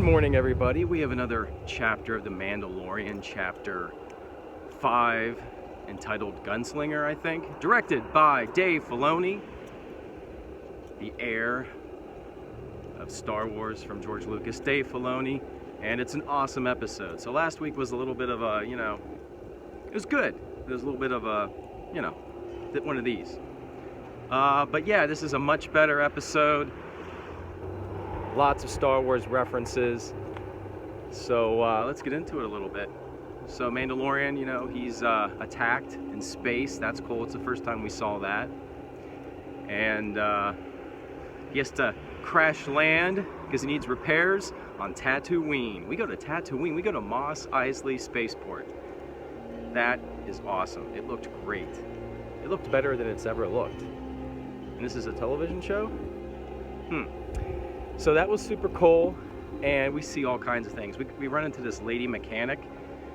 Good morning, everybody. We have another chapter of the Mandalorian, chapter 5, entitled Gunslinger, I think. Directed by Dave Filoni, the heir of Star Wars from George Lucas, Dave Filoni, and it's an awesome episode. So last week was a little bit of a, it was good. It was a little bit of a, one of these. But yeah, this is a much better episode. Lots of Star Wars references. So let's get into it a little bit. So Mandalorian, he's attacked in space. That's cool. It's the first time we saw that. And he has to crash land because he needs repairs on Tatooine. We go to Tatooine. We go to Mos Eisley Spaceport. That is awesome. It looked great. It looked better than it's ever looked. And this is a television show? So that was super cool, and we see all kinds of things. We run into this lady mechanic,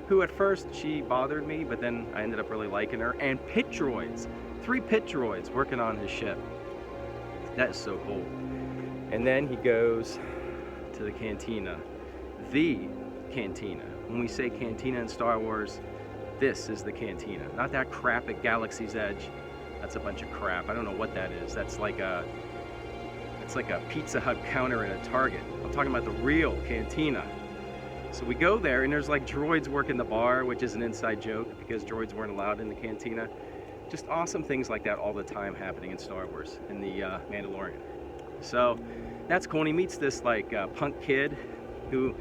who at first she bothered me, but then I ended up really liking her. And pit droids, 3 pit droids working on his ship. That is so cool. And then he goes to the cantina. The cantina. When we say cantina in Star Wars, this is the cantina. Not that crap at Galaxy's Edge. That's a bunch of crap. I don't know what that is. That's like a... It's like a Pizza Hut counter in a Target. I'm talking about the real cantina. So we go there, and there's like droids working the bar, which is an inside joke because droids weren't allowed in the cantina. Just awesome things like that all the time happening in Star Wars, in the Mandalorian. So that's cool. And he meets this like punk kid who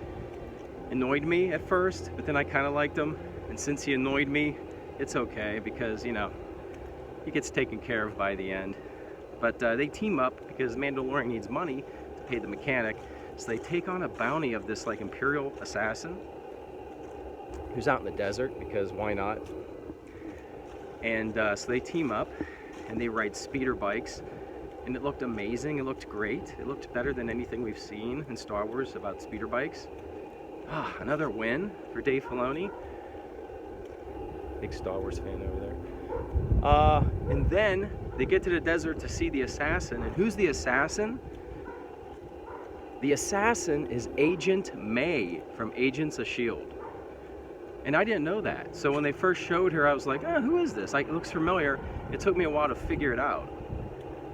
annoyed me at first, but then I kind of liked him. And since he annoyed me, it's okay because, he gets taken care of by the end. But they team up because Mandalorian needs money to pay the mechanic. So they take on a bounty of this like Imperial assassin who's out in the desert because why not? And so they team up and they ride speeder bikes. And it looked amazing. It looked great. It looked better than anything we've seen in Star Wars about speeder bikes. Another win for Dave Filoni. Big Star Wars fan over there. And then they get to the desert to see the assassin. And who's the assassin? The assassin is Agent May from Agents of S.H.I.E.L.D. And I didn't know that. So when they first showed her, I was like, who is this? It looks familiar. It took me a while to figure it out.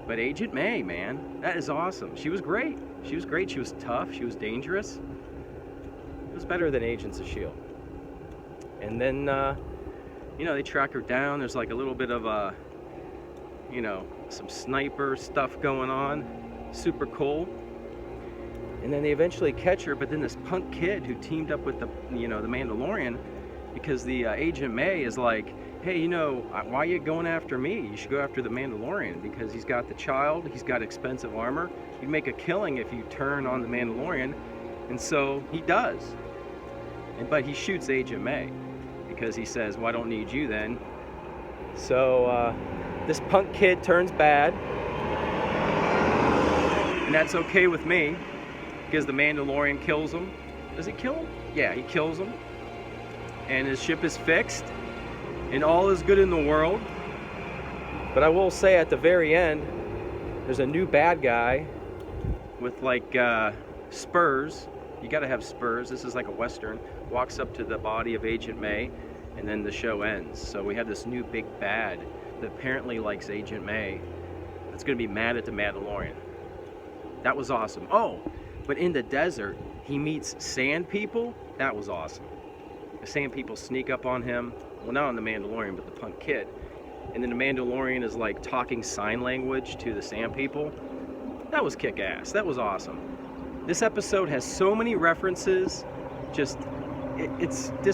But Agent May, man, that is awesome. She was great. She was great. She was tough. She was dangerous. It was better than Agents of S.H.I.E.L.D. And then, they track her down. There's like a little bit of a, some sniper stuff going on. Super cool. And then they eventually catch her, but then this punk kid who teamed up with the Mandalorian, because the Agent May is like, hey, why are you going after me? You should go after the Mandalorian because he's got the child, he's got expensive armor. You'd make a killing if you turn on the Mandalorian. And so he does. But he shoots Agent May because he says, well, I don't need you then. So this punk kid turns bad. And that's okay with me because the Mandalorian kills him. Does he kill him? Yeah, he kills him. And his ship is fixed. And all is good in the world. But I will say at the very end, there's a new bad guy with like spurs. You gotta have spurs. This is like a Western. Walks up to the body of Agent May, and then the show ends. So we have this new big bad that apparently likes Agent May. That's gonna be mad at the Mandalorian. That was awesome. Oh, but in the desert, he meets sand people. That was awesome. The sand people sneak up on him. Well, not on the Mandalorian, but the punk kid. And then the Mandalorian is like talking sign language to the sand people. That was kick-ass. That was awesome. This episode has so many references. This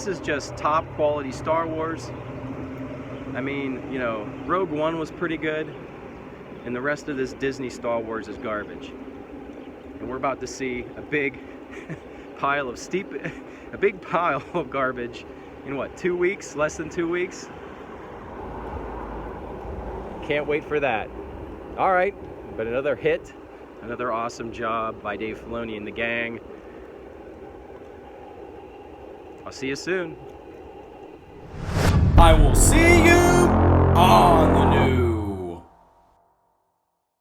is just top quality Star Wars. I mean, Rogue One was pretty good, and the rest of this Disney Star Wars is garbage. And we're about to see a big pile of garbage in what, 2 weeks? Less than 2 weeks? Can't wait for that. All right, but another hit. Another awesome job by Dave Filoni and the gang. I'll see you soon. I will see you on the news.